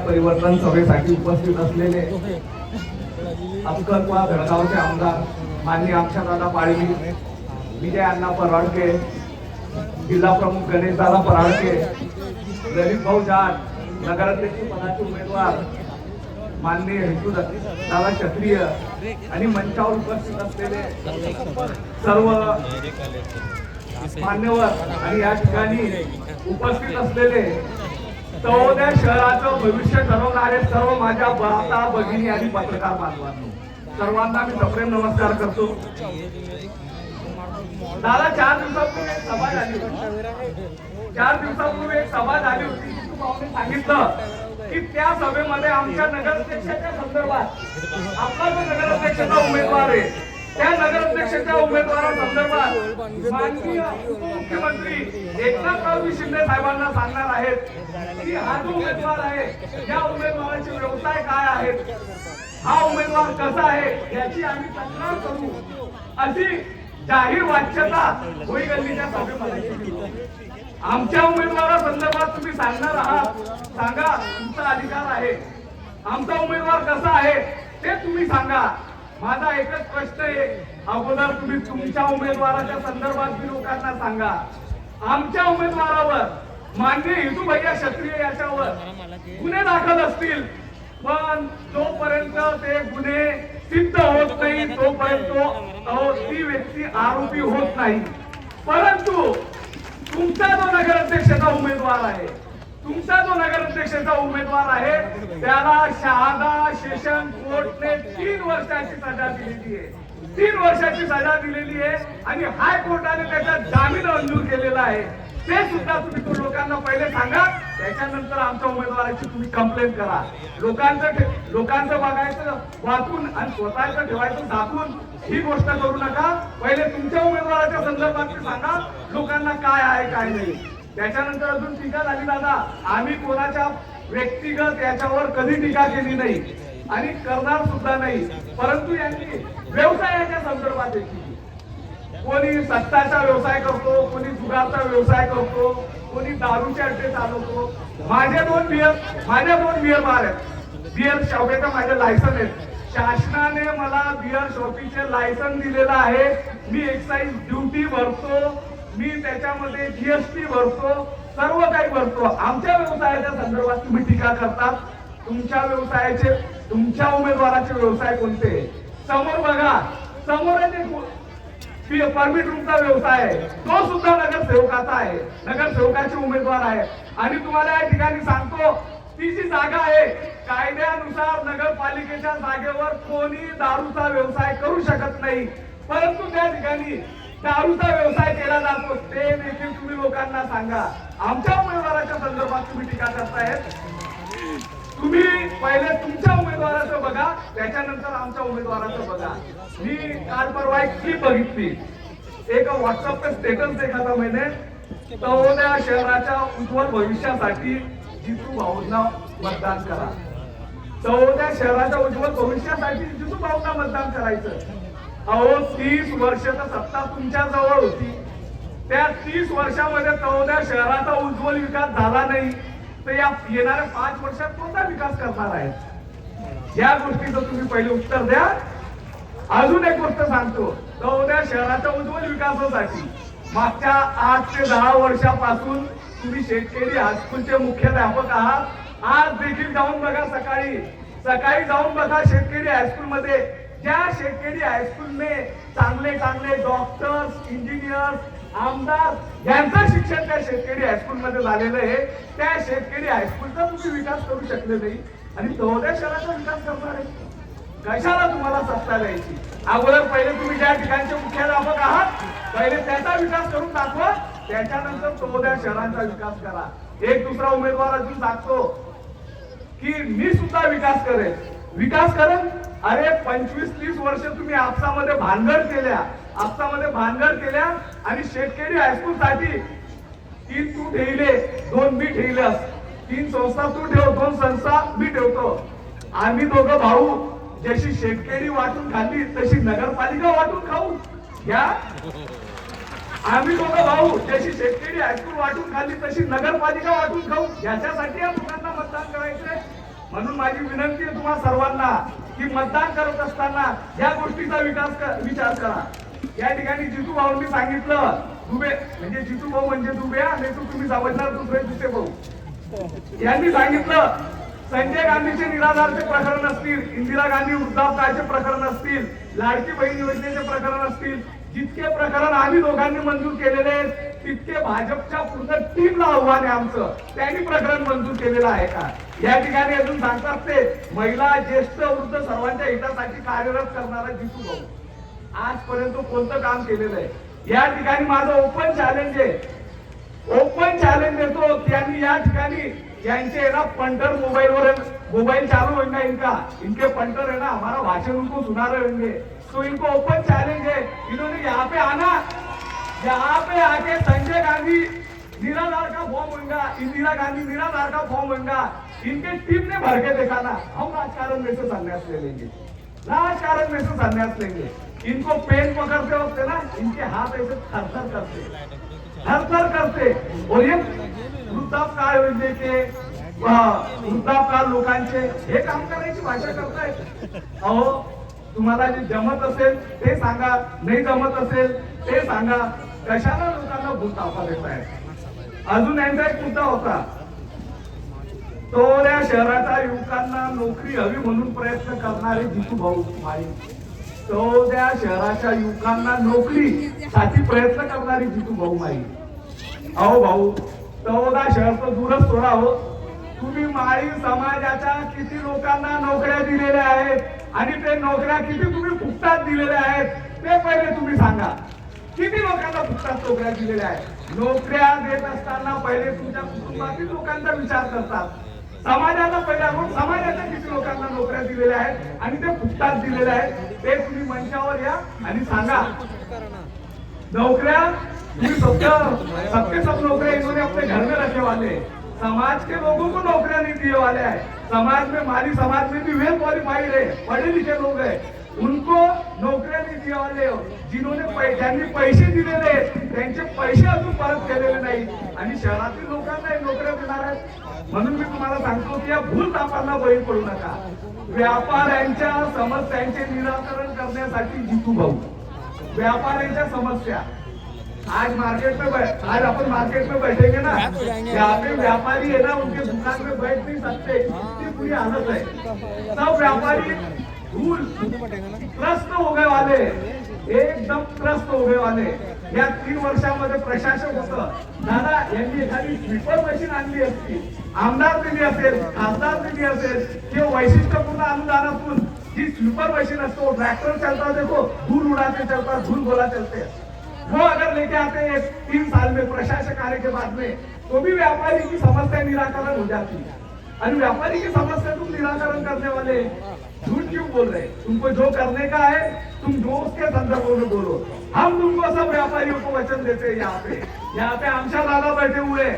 परिवर्तन सभेसाठी उपस्थित असलेले अक्कलकुवा धडगावचे आमदार माननीय अक्षदादा पाळवी, विजय अण्णा पराडके, जिल्हा प्रमुख गणेशदादा पराडके, ललित भाऊ जाट, नगराध्यक्ष पदाचे उमेदवार माननीय दादा क्षत्रिय आणि मंचावर उपस्थित असलेले सर्व मान्यवर आणि या ठिकाणी उपस्थित असलेले तळोदा शहराचं भविष्य ठरवणारे सर्व माझ्या भ्राता भगिनी आणि पत्रकार बांधवांनो, सर्वांना मी सप्रेम नमस्कार करतो. दादा 4 दिवसापूर्वी एक सभा झाली होती. 4 दिवसापूर्वी एक सभा झाली होती. तुम्हाला सांगितलं की त्या सभेमध्ये आमच्या नगराध्यक्षाच्या संदर्भात आपला जो नगराध्यक्षाचा उमेदवार आहे त्या नगराध्यक्षाच्या उमेदवारासंदर्भात माननीय उपमुख्यमंत्री एकनाथराव शिंदे साहेबांना सांगणार आहेत की हा जो उमेदवार आहे या उमेदवाराचे व्यवसाय काय आहेत, हा उमेदवार कसा आहे याची आम्ही तक्रार करू अशी जाहीर वाच्यता होई गल्लीच्या सभेमध्ये आमच्या उमेदवारासंदर्भात तुम्ही सांगणार आहात. सांगा, तुमचा अधिकार आहे. आमचा उमेदवार कसा आहे ते तुम्ही सांगा. माझा एकच प्रश्न आहे, अगोदर तुम्ही तुमच्या उमेदवाराच्या संदर्भात लोकांना सांगा. आमच्या उमेदवारावर माननीय हिंदू भैया क्षत्रिय याच्यावर गुन्हे दाखल असतील, पण जोपर्यंत ते गुन्हे सिद्ध होत नाही तोपर्यंत ती व्यक्ती आरोपी होत नाही. परंतु तुमचा जो नगराध्यक्षाचा उमेदवार आहे त्याला शहादा सेशन कोर्टने 3 वर्षाची सजा दिलेली आहे. 3 वर्षाची सजा दिलेली आहे आणि हायकोर्टाने त्याचा जामीन मंजूर केलेला आहे. ते सुद्धा तुम्ही लोकांना पहिले सांगा, त्याच्यानंतर आमच्या उमेदवाराची तुम्ही कंप्लेंट करा. लोकांचं बघायचं वाचून आणि स्वतःचं ठेवायचं दाखवून ही गोष्ट करू नका. पहिले तुमच्या उमेदवाराच्या संदर्भात सांगा लोकांना काय आहे काय नाही. त्याच्यानंतर अजून टीका झाली. दादा, आम्ही कोणाच्या व्यक्तिगत याच्यावर कधी टीका केली नाही आणि करणार सुद्धा नाही, परंतु यांनी व्यवसायाच्या संदर्भात केली. कोणी सत्ताचा व्यवसाय करतो, कोणी जुगारचा व्यवसाय करतो, कोणी दारूचे अड्डे चालवतो. माझे दोन बियर बार आहेत. बियर शॉपीचं माझे लायसन आहे. शासनाने मला बियर शॉपीचे लायसन दिलेलं आहे. मी एक्साइज ड्युटी भरतो, मी त्याच्यामध्ये जीएसटी भरतो, सर्व काही भरतो. आमच्या व्यवसायाच्या संदर्भात तुम्ही टीका करतात. तुमच्या उमेदवाराचे व्यवसाय कोणते? समोर बघा, समोर परमिट रूमचा व्यवसाय आहे, तो सुद्धा नगरसेवकाचा आहे, नगरसेवकाचे उमेदवार आहे. आणि तुम्हाला या ठिकाणी सांगतो, ती जी जागा आहे कायद्यानुसार नगरपालिकेच्या जागेवर कोणी दारूचा व्यवसाय करू शकत नाही, परंतु त्या ठिकाणी दारूचा व्यवसाय केला जातो. ते देखील तुम्ही लोकांना सांगा. आमच्या उमेदवाराच्या संदर्भात तुम्ही टीका करतायत. तुम्ही पहिले तुमच्या उमेदवाराचं बघा, त्याच्यानंतर आमच्या उमेदवाराचं बघा. मी काल परवा एक क्लिप बघितली, एक व्हॉट्सअप स्टेटस देखा था मैंने. तळोदा शहराच्या उज्ज्वल भविष्यासाठी जितू भाऊंना मतदान करा. तळोदा शहराच्या उज्ज्वल भविष्यासाठी जितू भाऊंना मतदान करायचं. अहो, 30 वर्षाचा सत्ता तुमच्या जवळ होती. त्या 30 वर्षामध्ये तळोदा शहराचा उज्ज्वल विकास झाला नाही, तर या येणाऱ्या 5 वर्षात कोणता विकास करणार आहे? या गोष्टीचं तुम्ही पहिले उत्तर द्या. अजून एक गोष्ट सांगतो, तळोदा शहराच्या उज्ज्वल विकासासाठी मागच्या 8 ते 10 वर्षापासून तुम्ही शेतकरी हायस्कूलचे मुख्याध्यापक आहात. आज देखील जाऊन बघा, सकाळी जाऊन बघा शेतकरी हायस्कूल मध्ये. ज्या शेतकरी हायस्कूल में चांगले डॉक्टर्स, इंजिनियर्स, आमदार यांचं शिक्षण त्या शेतकरी हायस्कूल मध्ये झालेलं आहे, त्या शेतकरी हायस्कूलचा तुम्ही विकास करू शकले नाही आणि तळोदा शहराचा विकास करणार आहे. कशाला तुम्हाला सत्ता द्यायची? अगोदर पहिले तुम्ही ज्या ठिकाणचे मुख्याध्यापक आहात पहिले त्याचा विकास करून दाखवा, त्याच्यानंतर तळोदा शहराचा विकास करा. एक दुसरा उमेदवार अजून सांगतो की मी सुद्धा विकास करेन. अरे 25-30 वर्ष तुम्ही आपसामध्ये भानगड केल्या आणि शेतकरी हायस्कूल साठी 3 तू ठेवले, 2 मी ठेवल्यास. 3 संस्था तू ठेव, 2 संस्था मी ठेवतो. आम्ही दोघं भाऊ जशी शेतकरी वाटून खाल्ली तशी नगरपालिका वाटून खाऊ घ्या. आम्ही दोघं भाऊ जशी शेतकरी हायस्कूल वाटून खाल्ली तशी नगरपालिका वाटून खाऊ. याच्यासाठी या लोकांना मतदान करायचंय. म्हणून माझी विनंती आहे तुम्हा सर्वांना की मतदान करत असताना या गोष्टीचा विचार करा. या ठिकाणी जितू भाऊंनी सांगितलं, दुबे म्हणजे जितू भाऊ म्हणजे दुबे, आणि तुम्ही समजणार दुसरे जिते भाऊ. यांनी सांगितलं संजय गांधीचे निराधारचे प्रकरण असतील, इंदिरा गांधी वृद्धापकाळचे प्रकरण असतील, लाडकी बहीण योजनेचे प्रकरण असतील, जितके प्रकरण आम्ही दोघांनी मंजूर केलेले आहेत तितके भाजपच्या पूर्ण टीमला आव्हान आहे आमचं. त्यांनी प्रकरण मंजूर केलेलं आहे का? या ठिकाणी अजून सांगतात ते महिला, ज्येष्ठ, वृद्ध सर्वांच्या हितासाठी कार्यरत करणारा जितू भाऊ आजपर्यंत कोणतं काम केलेलं आहे? या ठिकाणी माझं ओपन चॅलेंज आहे, ओपन चॅलेंज देतो. त्यांनी या ठिकाणी यांचे ना पंटर मोबाइल चालू होगा इनके पंटर है ना, हमारा भाषण उनको सुना रहे होंगे, तो इनको ओपन चैलेंज है. इन्होंने यहाँ पे आना, यहाँ पे आके संजय गांधी निराधार का फॉर्म होगा, इंदिरा गांधी निराधार का फॉर्म होगा, इनके टीम ने भर के दिखाना. हम राजकारण में से संन्यास ले लेंगे, राजकारण में से संन्यास लेंगे. इनको पेन पकड़ते वक्त ना इनके हाथ ऐसे थरथर करते. और ये वृद्धापकाळ योजनेचे, वृद्धापकाळ लोकांचे हे काम करायची भाषा करतायत. अहो तुम्हाला जे जमत असेल ते सांगा, नाही जमत असेल ते सांगा. कशाला लोकांना भूलतापा देताय? अजून यांचा एक मुद्दा होता, तो या शहराच्या युवकांना नोकरी हवी म्हणून प्रयत्न करणारे जितू भाऊ माळी, तो त्या शहराच्या युवकांना नोकरीसाठी प्रयत्न करणारी जितू भाऊ माळी. अहो भाऊ, तळोदा शहर तर दूरच सोडा हो, तुम्ही माळी समाजाच्या किती लोकांना नोकऱ्या दिलेल्या आहेत आणि ते नोकऱ्या किती तुम्ही फुकटात दिलेल्या आहेत ते पहिले तुम्ही सांगा. किती लोकांना फुकटात नोकऱ्या दिलेल्या आहेत? नोकऱ्या देत असताना पहिले तुमच्या कुटुंबातील लोकांचा विचार करतात. समाजाला पहिला समाजाच्या किती लोकांना नोकऱ्या दिलेल्या आहेत आणि ते फुकटात दिलेल्या आहेत ते तुम्ही मंचावर या आणि सांगा. नौकरियां सबके सब नौकरियां इन्होंने अपने घर में रखे वाले, समाज के लोगों को नौकरियां नहीं दिए वाले हैं. समाज में माली समाज में भी वेल क्वालिफाइड है, पढ़े लिखे लोग हैं, उनको नौकरियां नहीं दिए वाले. जिन्होंने ज्यांनी पैसे दिलेले त्यांचे पैसे अजून परत केलेले नाही आणि शहरातील लोकांना नोकऱ्या देणार आहेत. म्हणून मी तुम्हाला सांगतो की या भूलथापांना बळी पडू नका. व्यापाऱ्यांच्या समस्यांचे निराकरण करण्यासाठी जितू भाऊ, व्यापाऱ्यांच्या समस्या आज अपन मार्केट में बैठेंगे ना, यहाँ पे व्यापारी है ना, उनके दुकान में बैठ नहीं सकते, इतनी बुरी हालत है. सब व्यापारी त्रस्त हो गए वाले, एकदम त्रस्त हो गए वाले. या 3 वर्षामध्ये प्रशासक होतं दादा, यांनी एखादी स्वीपर मशीन आणली असती, आमदार दिली असेल, खासदार दिली असेल, किंवा वैशिष्ट्यपूर्ण अनुदानातून जी स्वीपर मशीन असतो, ट्रैक्टर चलता देखो, धूल उड़ाते चलता, धूल गोला चलते, वो अगर लेके आते हैं 3 साल में प्रशासक आने के बाद में, तो भी व्यापारी की समस्या निराकरण हो जाती है. और व्यापारी की समस्या तुम निराकरण करने वाले झूठ क्यों बोल रहे? तुमको जो करने का है तुम जो उसके संदर्भ में बोलो. हम तुमको सब व्यापारियों को वचन देते हैं. यहाँ पे आमशा दादा बैठे हुए,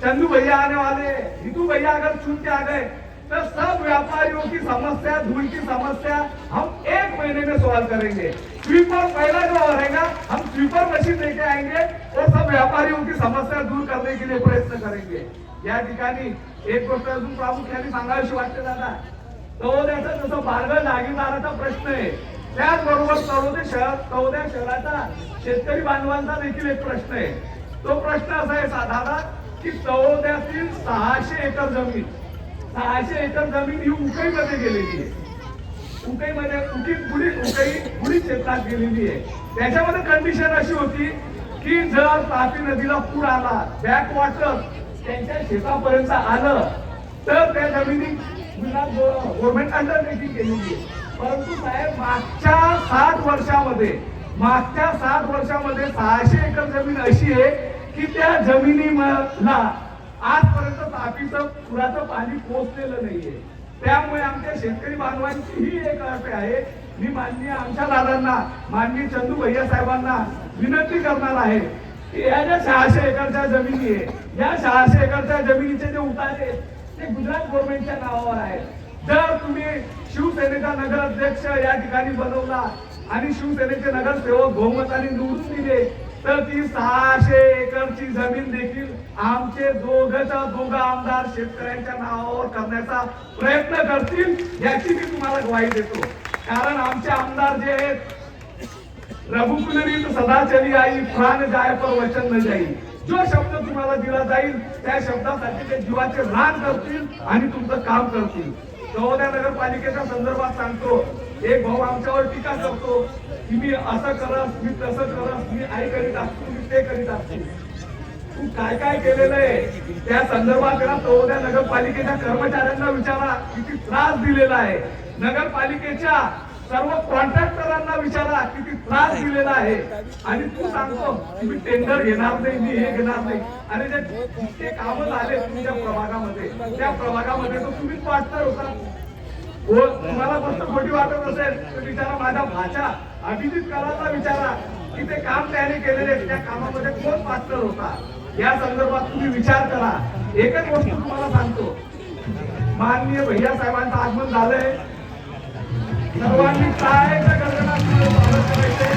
चंदू भैया आने वाले, हितू भैया अगर चुन के आ गए तो सब व्यापारियों की समस्या, धूल की समस्या हम 1 महीने में सॉल्व करेंगे. स्वीपर पहला जो रहेगा, हम स्वीपर मशीन लेके आएंगे और सब व्यापारियों की समस्या दूर करने के लिए प्रयत्न करेंगे. या ठिकाणी एक गोष्ट अजून प्रामुख्याने सांगावीशी वाटते दादा, तो त्याचा जसं बारगळ जागीरदाराचा प्रश्न आहे, त्याचबरोबर तळोदा शहराचा शेतकरी बांधवांचा देखील एक प्रश्न आहे. तो प्रश्न असा आहे दादा की तळोद्यातील 600 एकर जमीन, 600 एकर जमीन ही उकईमध्ये गेलेली आहे. उकईमध्ये उकई क्षेत्रात गेलेली आहे. त्याच्यामध्ये कंडिशन अशी होती की जर तापी नदीला पूर आला, बॅक वॉटर त्यांच्या शेतापर्यंत आलं तर त्या जमिनी गव्हर्नमेंट अंडरटेकिंग केलेली आहे. परंतु साहेब मागच्या 60 वर्षामध्ये 600 एकर जमीन अशी आहे की त्या जमिनीला आजपर्यंत तापीचं पुराचं पाणी पोहोचलेलं नाहीये. त्यामुळे आमच्या शेतकरी बांधवांची ही एक अट आहे. मी माननीय आमच्या दादांना, माननीय चंदू भैया साहेबांना विनंती करणार आहे की या ज्या 600 एकरच्या जमिनी आहे, या 600 एकरच्या जमिनीचे जे उतारे ते गुजरात गव्हर्नमेंटच्या नावावर आहे. जर तुम्ही शिवसेनेचा नगराध्यक्ष या ठिकाणी बनवला आणि शिवसेनेचे नगरसेवक बहुमताने निवडून दिले तर ती 600 एकरची जमीन देखील आमचे दोघं आमदार शेतकऱ्यांच्या नावावर करण्याचा प्रयत्न करतील, याची मी तुम्हाला ग्वाही देतो. कारण आमचे आमदार जे आहेत, रघुकुलरीत सदा चली आई, प्राण जाय पर वचन न जाई. जो शब्द तुम्हाला दिला जाईल त्या शब्दासाठी ते जीवाचे रान करतील आणि तुमचं काम करतील. कवड्या नगरपालिकेच्या संदर्भात सांगतो, एक भाऊ आमच्यावर टीका करतो की मी असं करस, मी तसं करस, मी आई करीत असतो, मी ते करीत असतो. तू काय काय केलेलं आहे त्या संदर्भात कवड्या नगरपालिकेच्या कर्मचाऱ्यांना विचारा, किती त्रास दिलेला आहे. नगरपालिकेच्या सर्व कॉन्ट्रॅक्टरांना विचारा, किती त्रास दिलेला आहे. आणि तू सांगतो की मी टेंडर घेणार नाही, मी हे घेणार नाही. आणि जे कामं झाले तुमच्या प्रभागामध्ये, त्या प्रभागामध्ये तो तुम्हीच पार्टनर होता. तुम्हाला फक्त खोटी वाटत असेल तर विचारा माझ्या भाच्या अभिजित कराचा विचारा की ते काम त्याने केलेले, त्या कामामध्ये कोण पार्टनर होता. या संदर्भात तुम्ही विचार करा. एकच गोष्ट तुम्हाला सांगतो, माननीय भैया साहेबांचं आगमन झालंय. सर्वांनी टाळ्याच्या गजरात स्वागत करायचे.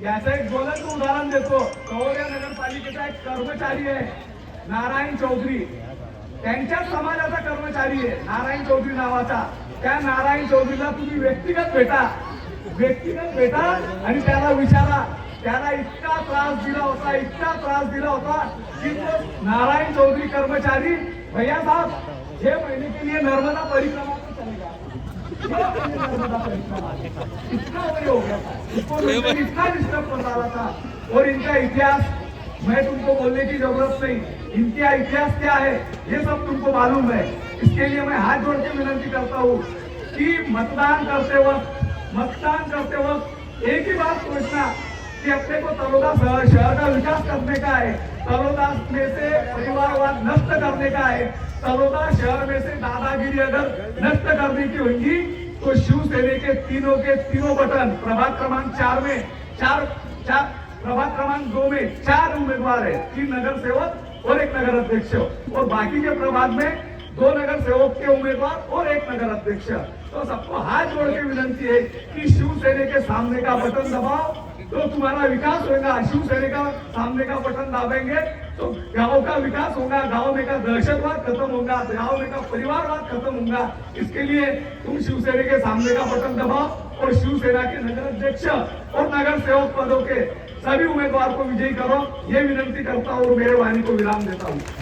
याचं एक ज्वलंत उदाहरण देतो. कवड्या नगरपालिकेचा एक कर्मचारी आहे नारायण चौधरी, त्यांच्याच समाजाचा कर्मचारी आहे नारायण चौधरी नावाचा. त्या नारायण चौधरीला तुम्ही व्यक्तिगत भेटा आणि त्याला विचारा. त्याला इतका त्रास दिला होता की तो नारायण चौधरी कर्मचारी, भैया साहब 6 महीने के लिए नर्मदा परिक्रमा में चलेगा. इतना वही हो गया था, इसको इतना डिस्टर्ब कर रहा था. और इनका इतिहास मैं तुमको बोलने की जरूरत नहीं, इनका इतिहास क्या है ये सब तुमको मालूम है. इसके लिए मैं हाथ जोड़ के विनती करता हूँ कि मतदान करते वक्त एक ही बात सोचना कि अपने को तलोदा शहर का विकास करने का है, तलोदा में से परिवारवाद नष्ट करने का है. तलोदा शहर में से दादागिरी अगर नष्ट करने की होगी तो शिवसेने के तीनों बटन प्रभाग क्रमांक 4 में प्रभाग क्रमांक 2 में 4 उम्मीदवार है, 3 नगर सेवक और 1 नगर अध्यक्ष, और बाकी के प्रभाग में 2 नगर सेवक के उम्मीदवार और 1 नगर अध्यक्ष. तो सबको हाथ जोड़ के विनती है कि शिवसेने के सामने का बटन दबाओ तो तुम्हारा विकास होगा. शिवसेने का सामने का बटन दाबेंगे तो गांव का विकास होगा, गांव में का दहशतवाद खत्म होगा, गांव में का परिवारवाद खत्म होगा. इसके लिए तुम शिवसेना के सामने का बटन दबाओ और शिवसेना के नगर अध्यक्ष और नगर सेवक पदों के सभी उम्मीदवार को विजयी करो. ये विनती करता हूँ और मेरे वाणी को विराम देता हूँ.